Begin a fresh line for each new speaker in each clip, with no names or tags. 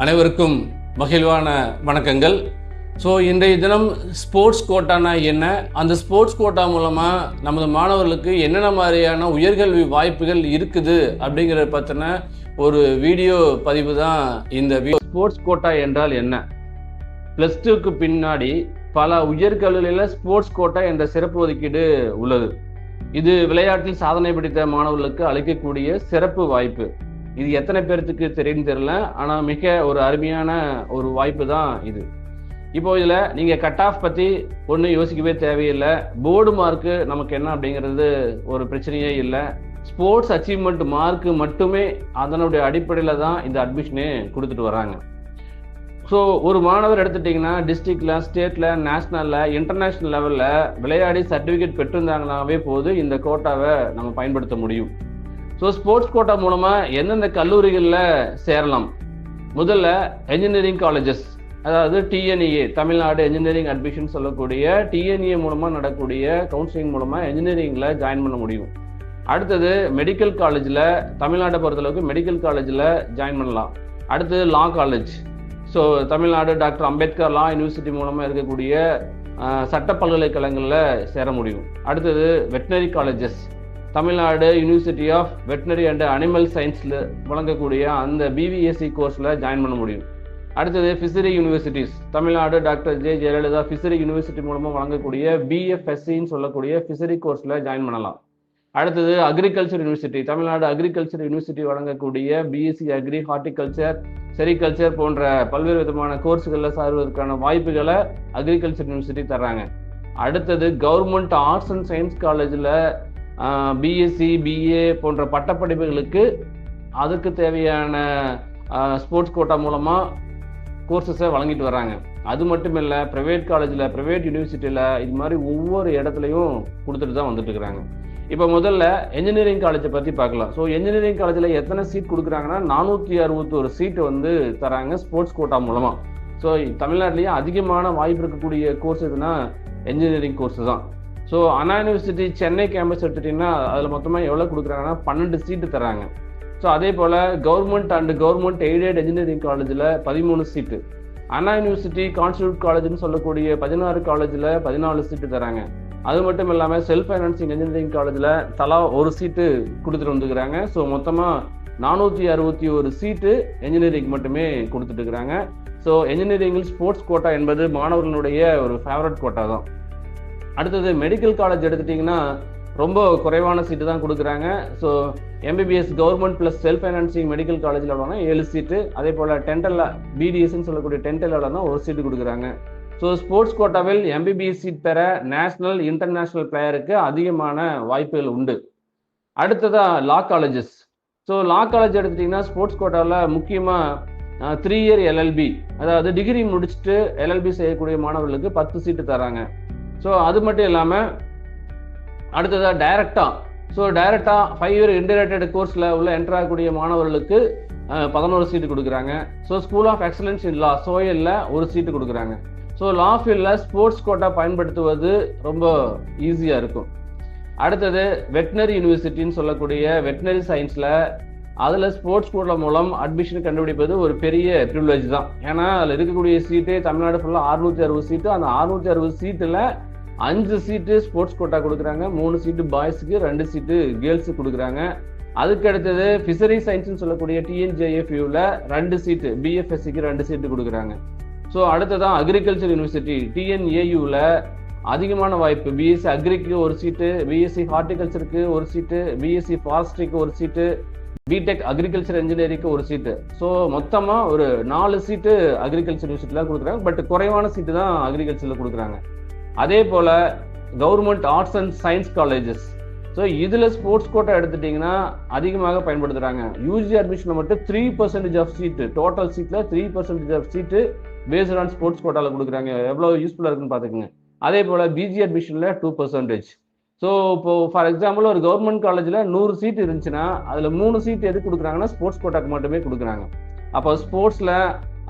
அனைவருக்கும் மகிழ்வான வணக்கங்கள். ஸோ இன்றைய தினம் ஸ்போர்ட்ஸ் கோட்டானா என்ன, அந்த ஸ்போர்ட்ஸ் கோட்டா மூலமாக நமது மாணவர்களுக்கு என்னென்ன மாதிரியான உயர்கல்வி வாய்ப்புகள் இருக்குது அப்படிங்கிறத பற்றின ஒரு வீடியோ பதிவு தான் இந்த ஸ்போர்ட்ஸ் கோட்டா என்றால் என்ன. +2க்கு பின்னாடி பல உயர்கல்வியில் ஸ்போர்ட்ஸ் கோட்டா என்ற சிறப்பு ஒதுக்கீடு உள்ளது. இது விளையாட்டில் சாதனை படித்த மாணவர்களுக்கு அளிக்கக்கூடிய சிறப்பு வாய்ப்பு. இது எத்தனை பேர்த்துக்கு தெரியும் தெரியல, ஆனால் மிக ஒரு அருமையான ஒரு வாய்ப்பு தான் இது. இப்போ இதில் நீங்கள் கட் ஆஃப் பற்றி ஒன்றும் யோசிக்கவே தேவையில்லை. போர்டு மார்க்கு நமக்கு என்ன அப்படிங்கிறது ஒரு பிரச்சனையே இல்லை. ஸ்போர்ட்ஸ் அச்சீவ்மெண்ட் மார்க்கு மட்டுமே அதனுடைய அடிப்படையில் தான் இந்த அட்மிஷனே கொடுத்துட்டு வராங்க. ஸோ ஒரு மாணவர் எடுத்துட்டிங்கன்னா டிஸ்ட்ரிக்டில், ஸ்டேட்டில், நேஷ்னலில், இன்டர்நேஷ்னல் லெவலில் விளையாடி சர்டிஃபிகேட் பெற்றிருந்தாங்கனாவே போது இந்த கோட்டாவை நம்ம பயன்படுத்த முடியும். ஸோ ஸ்போர்ட்ஸ் கோட்டா மூலமாக எந்தெந்த கல்லூரிகளில் சேரலாம்? முதல்ல என்ஜினியரிங் காலேஜஸ், அதாவது டிஎன்இஏ, தமிழ்நாடு என்ஜினியரிங் அட்மிஷன் சொல்லக்கூடிய டிஎன்இஏ மூலமாக நடக்கக்கூடிய கவுன்சிலிங் மூலமாக என்ஜினியரிங்கில் ஜாயின் பண்ண முடியும். அடுத்தது மெடிக்கல் காலேஜில், தமிழ்நாட்டை பொறுத்தளவுக்கு மெடிக்கல் காலேஜில் ஜாயின் பண்ணலாம். அடுத்தது law college, so Tamil Nadu doctor Ambedkar law university மூலமாக இருக்கக்கூடிய சட்ட பல்கலைக்கழகங்களில் சேர முடியும். அடுத்தது veterinary colleges, Tamil Nadu university of veterinary and animal சயின்ஸில் வழங்கக்கூடிய அந்த பிவிஎஸ்சி கோர்ஸில் ஜாயின் பண்ண முடியும். அடுத்தது fishery universities, Tamil Nadu doctor J Jayalalithaa fishery university மூலமாக வழங்கக்கூடிய பிஎஃப்எஸ்சின்னு சொல்லக்கூடிய ஃபிஷரி கோர்ஸில் ஜாயின் பண்ணலாம். அடுத்தது agriculture university, Tamil Nadu agriculture university வழங்கக்கூடிய பிஎஸ்சி அக்ரி, ஹார்டிகல்ச்சர், செரிகல்ச்சர் போன்ற பல்வேறு விதமான கோர்ஸுகளில் சார்வதற்கான வாய்ப்புகளை அக்ரிகல்ச்சர் யூனிவர்சிட்டி தர்றாங்க. அடுத்தது கவர்மெண்ட் ஆர்ட்ஸ் அண்ட் சயின்ஸ் காலேஜில் பிஎஸ்சி, பிஏ போன்ற பட்டப்படிப்புகளுக்கு அதுக்கு தேவையான ஸ்போர்ட்ஸ் கோட்டா மூலமாக கோர்சஸை வழங்கிட்டு வராங்க. அது மட்டும் இல்லை, ப்ரைவேட் காலேஜில், ப்ரைவேட் யூனிவர்சிட்டியில் இது மாதிரி ஒவ்வொரு இடத்துலையும் கொடுத்துட்டு தான் வந்துட்டு இருக்கிறாங்க. இப்போ முதல்ல என்ஜினியரிங் காலேஜை பற்றி பார்க்கலாம். ஸோ என்ஜினியரிங் காலேஜில் எத்தனை சீட் கொடுக்குறாங்கன்னா 461 சீட்டு வந்து தராங்க ஸ்போர்ட்ஸ் கோட்டா மூலமாக. ஸோ தமிழ்நாட்டிலேயே அதிகமான வாய்ப்பு இருக்கக்கூடிய கோர்ஸ் எதுனா என்ஜினியரிங் கோர்ஸ் தான். ஸோ அண்ணா யூனிவர்சிட்டி சென்னை கேம்பஸ் எடுத்துட்டிங்கன்னா அதில் மொத்தமாக எவ்வளோ கொடுக்குறாங்கன்னா 12 சீட்டு தராங்க. ஸோ அதே போல் government and government aided engineering காலேஜில் 13 சீட்டு, அண்ணா யூனிவர்சிட்டி கான்ஸ்டியூட் காலேஜ்னு சொல்லக்கூடிய 16 காலேஜில் 14 சீட்டு தராங்க. அது மட்டும் இல்லாமல் செல்ஃப் ஃபைனான்சிங் என்ஜினியரிங் காலேஜில் தலா ஒரு சீட்டு கொடுத்துட்டு வந்துக்கிறாங்க. ஸோ மொத்தமாக 461 சீட்டு என்ஜினியரிங் மட்டுமே கொடுத்துட்டு இருக்கிறாங்க. ஸோ என்ஜினியரிங்கில் ஸ்போர்ட்ஸ் கோட்டா என்பது மாணவர்களுடைய ஒரு ஃபேவரட் கோட்டா தான். அடுத்தது மெடிக்கல் காலேஜ் எடுத்துட்டிங்கன்னா ரொம்ப குறைவான சீட்டு தான் கொடுக்குறாங்க. So MBBS government plus self financing medical காலேஜில் எவ்வளோனா 7 சீட்டு, அதே போல் டென்டல் பிடிஎஸ்ன்னு சொல்லக்கூடிய டென்டல் எவ்வளோனா 1 சீட்டு கொடுக்குறாங்க. ஸோ ஸ்போர்ட்ஸ் கோட்டாவில் எம்பிபிஎஸ் சீட் பெற நேஷ்னல், இன்டர்நேஷ்னல் பிளேயருக்கு அதிகமான வாய்ப்புகள் உண்டு. அடுத்ததாக லா காலேஜஸ். ஸோ லா காலேஜ் எடுத்துட்டிங்கன்னா ஸ்போர்ட்ஸ் கோட்டாவில் முக்கியமாக 3 இயர் எல்எல்பி, அதாவது டிகிரி முடிச்சுட்டு எல்எல்பி செய்யக்கூடிய மாணவர்களுக்கு 10 சீட்டு தராங்க. ஸோ அது மட்டும் இல்லாமல் அடுத்ததாக டைரக்டாக 5 இயர் இன்டகிரேட்டட் கோர்ஸில் உள்ள என்டர் ஆகக்கூடிய மாணவர்களுக்கு 11 சீட்டு கொடுக்குறாங்க. So school of excellence in law, சோயலில் 1 சீட்டு கொடுக்குறாங்க. ஸோ லா ஃபீல்டில் ஸ்போர்ட்ஸ் கோட்டா பயன்படுத்துவது ரொம்ப ஈஸியாக இருக்கும். அடுத்தது வெட்டினரி யூனிவர்சிட்டின்னு சொல்லக்கூடிய வெட்டினரி சயின்ஸில், அதில் ஸ்போர்ட்ஸ் கோட்டா மூலம் அட்மிஷன் கண்டுபிடிப்பது ஒரு பெரிய ப்ரிவிலேஜ் தான். ஏன்னா அதில் இருக்கக்கூடிய சீட்டு தமிழ்நாடு ஃபுல்லாக 660 சீட்டு. அந்த 660 சீட்டில் 5 சீட்டு ஸ்போர்ட்ஸ் கோட்டா கொடுக்குறாங்க, 3 சீட்டு பாய்ஸுக்கு, 2 சீட்டு கேர்ள்ஸுக்கு கொடுக்குறாங்க. அதுக்கு அடுத்தது ஃபிஷரி சயின்ஸ்னு சொல்லக்கூடிய டிஎன்ஜேஎஃப்யூவில் 2 சீட்டு, பிஎஃப்எஸ்சிக்கு 2 சீட்டு கொடுக்குறாங்க. ஸோ அடுத்ததான் அக்ரிகல்ச்சர் யூனிவர்சிட்டி டிஎன்ஏயூவில் அதிகமான வாய்ப்பு, பிஎஸ்சி அக்ரிக்கு 1 சீட்டு, பிஎஸ்சி ஹார்டிகல்ச்சருக்கு 1 சீட்டு, பிஎஸ்சி ஃபாரஸ்ட்ரிக்கு 1 சீட்டு, பிடெக் அக்ரிகல்ச்சர் இன்ஜினியரிங்க்கு 1 சீட்டு. ஸோ மொத்தமாக ஒரு 4 சீட்டு அக்ரிகல்ச்சர் யூனிவர்சிட்டியில் கொடுக்குறாங்க. பட் குறைவான சீட்டு தான் அக்ரிகல்ச்சரில் கொடுக்குறாங்க. அதே போல் government arts and science colleges, so இதில் ஸ்போர்ட்ஸ் கோட்டா எடுத்துட்டிங்கன்னா அதிகமாக பயன்படுத்துகிறாங்க. யூஜி அட்மிஷனில் மட்டும் 3% ஆஃப் சீட்டு, டோட்டல் சீட்டில் 3% of seat based on sports கோட்டாவில் கொடுக்குறாங்க. எவ்வளோ யூஸ்ஃபுல்லாக இருக்குன்னு பார்த்துக்குங்க. அதே போல் பிஜி அட்மிஷனில் 2%. ஸோ இப்போ ஃபார் எக்ஸாம்பிள் ஒரு கவர்மெண்ட் காலேஜில் 100 சீட் இருந்துச்சுன்னா அதில் 3 சீட் எது கொடுக்குறாங்கன்னா ஸ்போர்ட்ஸ் கோட்டாக்கு மட்டுமே கொடுக்குறாங்க. அப்போ ஸ்போர்ட்ஸில்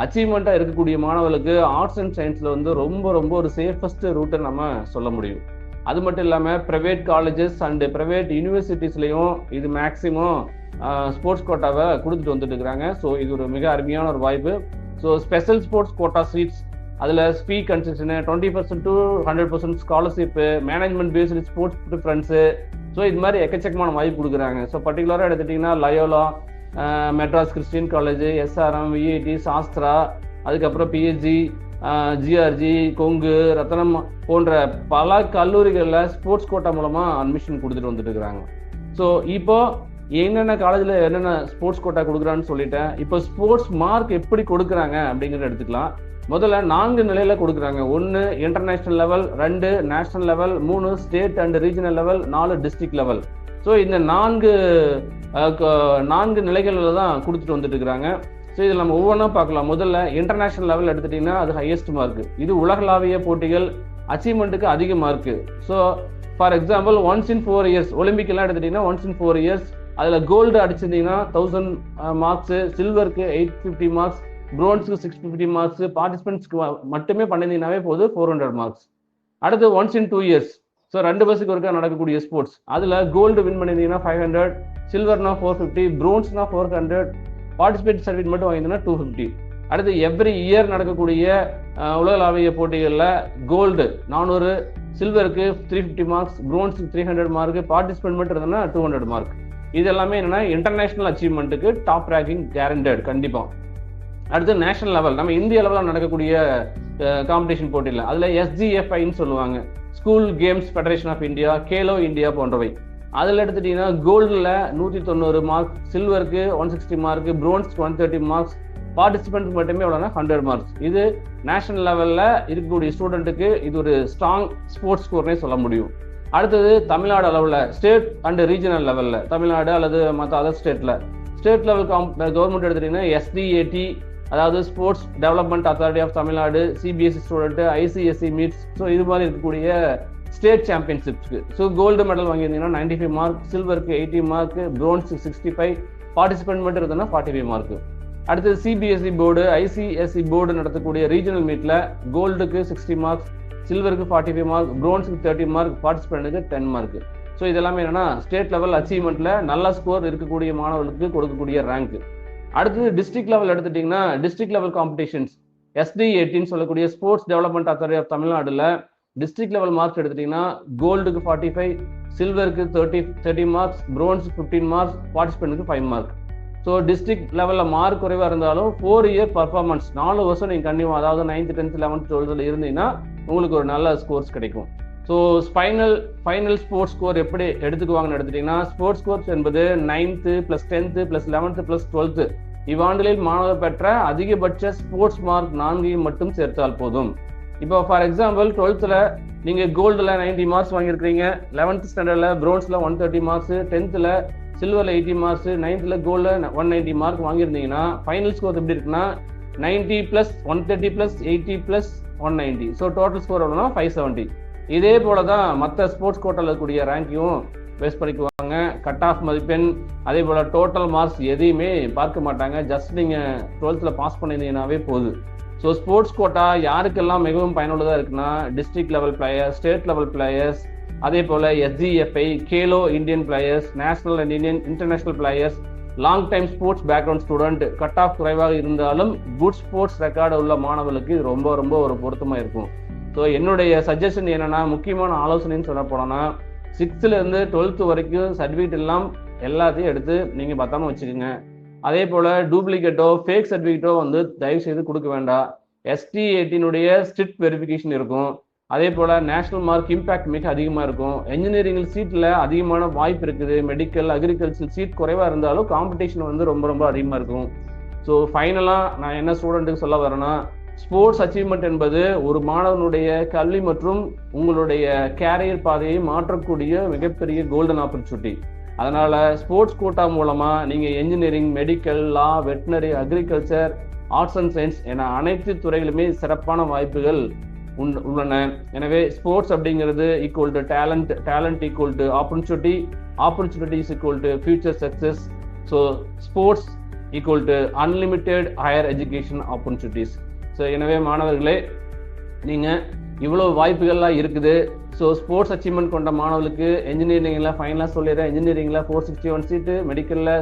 அச்சீவ்மெண்ட்டாக இருக்கக்கூடிய மாணவர்களுக்கு ஆர்ட்ஸ் அண்ட் சயின்ஸில் வந்து ரொம்ப ஒரு சேஃபஸ்ட் ரூட்டை நம்ம சொல்ல முடியும். அது மட்டும் இல்லாமல் ப்ரைவேட் காலேஜஸ் அண்டு ப்ரைவேட் யூனிவர்சிட்டிஸ்லையும் இது மேக்ஸிமம் ஸ்போர்ட்ஸ் கோட்டாவை கொடுத்துட்டு வந்துட்டு இருக்கிறாங்க. ஸோ இது ஒரு மிக அருமையான ஒரு வாய்ப்பு. So special sports quota seats, அதில் ஸ்பீக் concession, 20% to 100% scholarship, management based sports preference, so இது மாதிரி எக்கச்சக்கமான வாய்ப்பு கொடுக்குறாங்க. ஸோ பர்டிகுலராக எடுத்துட்டிங்கன்னா Loyola, Madras Christian college, SRM, VIT, Sastra, அதுக்கப்புறம் பிஹெச்டி, ஜிஆர்ஜி, கொங்கு, ரத்தனம் போன்ற பல கல்லூரிகளில் ஸ்போர்ட்ஸ் கோட்டா மூலமாக அட்மிஷன் கொடுத்துட்டு வந்துட்டு இருக்கிறாங்க. ஸோ இப்போ என்னென்ன காலேஜில் என்னென்ன ஸ்போர்ட்ஸ் கோட்டா கொடுக்குறான்னு சொல்லிட்டேன். இப்போ ஸ்போர்ட்ஸ் மார்க் எப்படி கொடுக்குறாங்க அப்படிங்கிறத எடுத்துக்கலாம். முதல்ல 4 நிலையில் கொடுக்குறாங்க. 1 international level, 2 national level, 3 state and regional level, 4 district level. So இந்த 4 நிலைகளில் தான் கொடுத்துட்டு வந்துட்டு இருக்கிறாங்க. ஸோ இதில் நம்ம ஒவ்வொன்றா பார்க்கலாம். முதல்ல இன்டர்நேஷனல் லெவல் எடுத்துட்டிங்கன்னா அது ஹையஸ்ட் மார்க். இது உலகளாவிய போட்டிகள் அச்சீவ்மெண்ட்டுக்கு அதிக மார்க்கு. So for example once in 4 years, ஒலிம்பிக்லாம் எடுத்துட்டிங்கன்னா ஒன்ஸ் இன் 4 இயர்ஸ் அதில் கோல்டு அடிச்சிருந்தீங்கன்னா 1000 மார்க்ஸு, சில்வருக்கு 850 மார்க்ஸ், ப்ரோன்ஸுக்கு 650 மார்க்ஸ், பார்ட்டிசிபென்ட்ஸ்க்கு மட்டுமே பண்ணியிருந்தீங்கன்னாவே போது 400 மார்க்ஸ். அடுத்து ஒன்ஸ் இன் 2 இயர்ஸ், ஸோ 2 வருஷத்துக்கு ஒருக்கா நடக்கக்கூடிய ஸ்போர்ட்ஸ், அதில் கோல்டு வின் பண்ணியிருந்தீங்கன்னா 500, சில்வர்னா 450, ப்ரோன்ஸ்னா 400, பார்ட்டிசிபேட் சர்டிஃபிகேட் மட்டும் வாங்கியிருந்தீங்கன்னா 250. அடுத்து எவ்ரி இயர் நடக்கக்கூடிய உலகளாவிய போட்டிகளில் கோல்டு 400, சில்வருக்கு 350 மார்க்ஸ், ப்ரோன்ஸுக்கு 300 மார்க், பார்ட்டிசிபேட் மட்டும் இருந்ததுன்னா 200 மார்க். இது எல்லாமே என்னன்னா இன்டர்நேஷனல் அச்சீவ்மெண்ட்டுக்கு டாப் ரேங்கிங் கேரண்டட் கண்டிப்பாக. அடுத்து நேஷனல் லெவல், நம்ம இந்திய லெவலில் நடக்கக்கூடிய காம்படிஷன் போட்டியில் அதில் SGFIன்னு சொல்லுவாங்க, school games federation of India, Khelo India போன்றவை. அதில் எடுத்துட்டிங்கன்னா கோல்டில் 190 மார்க், சில்வருக்கு 160 மார்க், ப்ரோன்ஸ்க்கு 130 மார்க்ஸ், பார்ட்டிசிபென்ட் மட்டுமே எவ்வளோனா 100 மார்க்ஸ். இது நேஷனல் லெவலில் இருக்கக்கூடிய ஸ்டூடெண்ட்டுக்கு இது ஒரு ஸ்ட்ராங் ஸ்போர்ட்ஸ் ஸ்கோர்னே சொல்ல முடியும். அடுத்தது தமிழ்நாடு அளவில், ஸ்டேட் அண்ட் ரீஜனல் லெவலில், தமிழ்நாடு அல்லது மற்ற அதர் ஸ்டேட் லெவல் கவர்மெண்ட் எடுத்துட்டிங்கன்னா SDAT, அதாவது sports development authority of Tamil Nadu, CBSE student, ICSE meets, so இது மாதிரி இருக்கக்கூடிய ஸ்டேட் சாம்பியன்ஷிப்ஸ்க்கு ஸோ கோல்டு மெடல் வாங்கியிருந்தீங்கன்னா 95 மார்க், சில்வருக்கு 80 மார்க், ப்ரோன்ஸுக்கு 65, பார்ட்டிசிபென்ட் மட்டும் இருந்ததுன்னா 45 மார்க். அடுத்தது CBSE போர்டு, ICSE போர்டு நடத்தக்கூடிய ரீஜனல் மீட்டில் கோல்டுக்கு 60 மார்க்ஸ், சில்வருக்கு 45 மார்க், ப்ரோன்ஸுக்கு 30 மார்க், பார்ட்டிசிபென்ட்டுக்கு 10 மார்க். ஸோ இதெல்லாமே என்னன்னா ஸ்டேட் லெவல் அச்சீவ்மெண்ட்டில் நல்ல ஸ்கோர் இருக்கக்கூடிய மாணவர்களுக்கு கொடுக்கக்கூடிய ரேங்க். அடுத்தது டிஸ்ட்ரிக்ட் லெவல் எடுத்துட்டிங்கன்னா டிஸ்ட்ரிக்ட் லெவல் காம்படிஷன்ஸ், SDATன்னு சொல்லக்கூடிய ஸ்போர்ட்ஸ் டெவலப்மெண்ட் அத்தாரிட்டி ஆஃப் தமிழ்நாடுல டிஸ்ட்ரிக்ட் லெவல் மார்க்ஸ் எடுத்துட்டிங்கன்னா கோல்டுக்கு 45, சில்வருக்கு 30 மார்க்ஸ், ப்ரோன்ஸுக்கு 15 மார்க்ஸ், பார்ட்டிசிபென்ட்டுக்கு 5 மார்க். ஸோ டிஸ்ட்ரிக்ட் லெவலில் மார்க் குறைவாக இருந்தாலும் 4 இயர் பர்ஃபார்மன்ஸ், 4 வருஷம் நீங்கள் கண்டிப்பாக, அதாவது 9th 10th 11th 12th இருந்தீங்கன்னா உங்களுக்கு ஒரு நல்ல ஸ்கோர்ஸ் கிடைக்கும். ஸோ ஃபைனல் ஸ்போர்ட்ஸ் ஸ்கோர் எப்படி எடுத்துக்குவாங்கன்னு எடுத்துட்டிங்கன்னா ஸ்போர்ட்ஸ் ஸ்கோர்ஸ் என்பது 9th + 10th + 11th + 12th இவ்வாண்டுகளில் மாணவர் பெற்ற அதிகபட்ச ஸ்போர்ட்ஸ் மார்க் 4ஐயும் மட்டும் சேர்த்தால் போதும். இப்போ ஃபார் எக்ஸாம்பிள் 12th நீங்கள் கோல்டில் 90 மார்க்ஸ் வாங்கியிருக்கிறீங்க, 11th ஸ்டாண்டர்டில் ப்ரோன்ஸில் 130 மார்க்ஸ், 10th சில்வரில் 80 மார்க்ஸ், 9th கோல்டில் 190 மார்க் வாங்கியிருந்தீங்கன்னா ஃபைனல் ஸ்கோர் எப்படி இருக்குன்னா 90 + 130 + 80 + 190. ஸோ டோட்டல் ஸ்கோர் எவ்வளோனா 570. இதே போல தான் மற்ற ஸ்போர்ட்ஸ் கோட்டாவில் இருக்கக்கூடிய ரேங்கையும் பேஸ் பண்ணிக்குவாங்க. கட் ஆஃப் மதிப்பெண், அதே போல் டோட்டல் மார்க்ஸ் எதையுமே பார்க்க மாட்டாங்க. ஜஸ்ட் நீங்கள் 12th பாஸ் பண்ணியிருந்தீங்கன்னாவே போதும். ஸோ ஸ்போர்ட்ஸ் கோட்டா யாருக்கெல்லாம் மிகவும் பயனுள்ளதாக இருக்குன்னா district level players, state level players, அதே போல் SGFI, Khelo Indian players, national and international players, long time sports background student, cut off குறைவாக இருந்தாலும் குட் ஸ்போர்ட்ஸ் ரெக்கார்டு உள்ள மாணவர்களுக்கு இது ரொம்ப ரொம்ப ஒரு பொருத்தமாக இருக்கும். ஸோ என்னுடைய சஜஷன் என்னென்னா, முக்கியமான ஆலோசனைன்னு சொல்ல போனோன்னா 6th இருந்து 12th வரைக்கும் சர்டிஃபிகேட் எல்லாம் எல்லாத்தையும் எடுத்து நீங்கள் பத்தாம வச்சுக்கோங்க. அதே போல் டூப்ளிகேட்டோ ஃபேக் சர்டிஃபிகேட்டோ தயவு செய்து கொடுக்க வேண்டாம். STATனுடைய ஸ்ட்ரிக்ட் வெரிஃபிகேஷன் இருக்கும். அதே போல் நேஷனல் மார்க் இம்பேக்ட் மிக அதிகமாக இருக்கும். என்ஜினியரிங் சீட்டில் அதிகமான வாய்ப்பு இருக்குது. மெடிக்கல், அக்ரிகல்ச்சர் சீட் குறைவாக இருந்தாலும் காம்படிஷன் ரொம்ப ரொம்ப அதிகமாக இருக்கும். ஸோ ஃபைனலாக நான் என்ன ஸ்டூடெண்ட்டுக்கு சொல்ல வரேன்னா, ஸ்போர்ட்ஸ் அச்சீவ்மெண்ட் என்பது ஒரு மாணவனுடைய கல்வி மற்றும் உங்களுடைய கேரியர் பாதையை மாற்றக்கூடிய மிகப்பெரிய கோல்டன் ஆப்பர்ச்சுனிட்டி. அதனால் ஸ்போர்ட்ஸ் கோட்டா மூலமாக நீங்கள் engineering, medical, law, veterinary, agriculture, arts and science என அனைத்து துறைகளுமே சிறப்பான வாய்ப்புகள் உள்ளன. எனவே ஸ்போர்ட்ஸ் அப்படிங்கிறது equal to talent, talent equal to opportunity, opportunity is equal to future success. So sports equal to unlimited higher education opportunities. So எனவே மாணவர்களே, நீங்கள் இவ்வளோ வாய்ப்புகள்லாம் இருக்குது. ஸோ ஸ்போர்ட்ஸ் அச்சீவ்மெண்ட் கொண்ட மாணவர்களுக்கு என்ஜினியரிங்கில் ஃபைனலாக சொல்லிடுறேன். என்ஜினியரிங்கில் 461 சீட்டு, மெடிக்கலில்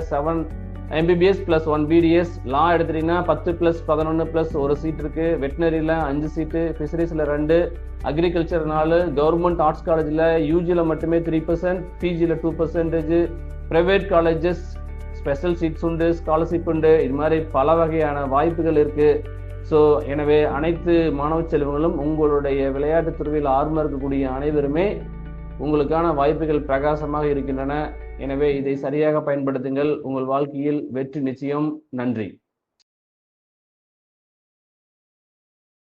MBBS + 1 BDS. லா எடுத்துட்டீங்கன்னா 10 + 11 + ஒரு சீட் இருக்கு. வெட்டினரியில் 5 சீட்டு, ஃபிஷரிஸில் 2, அக்ரிகல்ச்சர் 4, கவர்மெண்ட் ஆர்ட்ஸ் காலேஜில் யூஜியில் மட்டுமே 3%, பிஜியில் 2%, ப்ரைவேட் காலேஜஸ் ஸ்பெஷல் சீட்ஸ் உண்டு, ஸ்காலர்ஷிப் உண்டு. இது மாதிரி பல வகையான வாய்ப்புகள் இருக்கு. ஸோ எனவே அனைத்து மாணவ செல்வங்களும் உங்களுடைய விளையாட்டுத் துறையில் ஆர்வம் இருக்கக்கூடிய அனைவருமே உங்களுக்கான வாய்ப்புகள் பிரகாசமாக இருக்கின்றன. எனவே இதை சரியாக பயன்படுத்துங்கள். உங்கள் வாழ்க்கையில் வெற்றி நிச்சயம். நன்றி.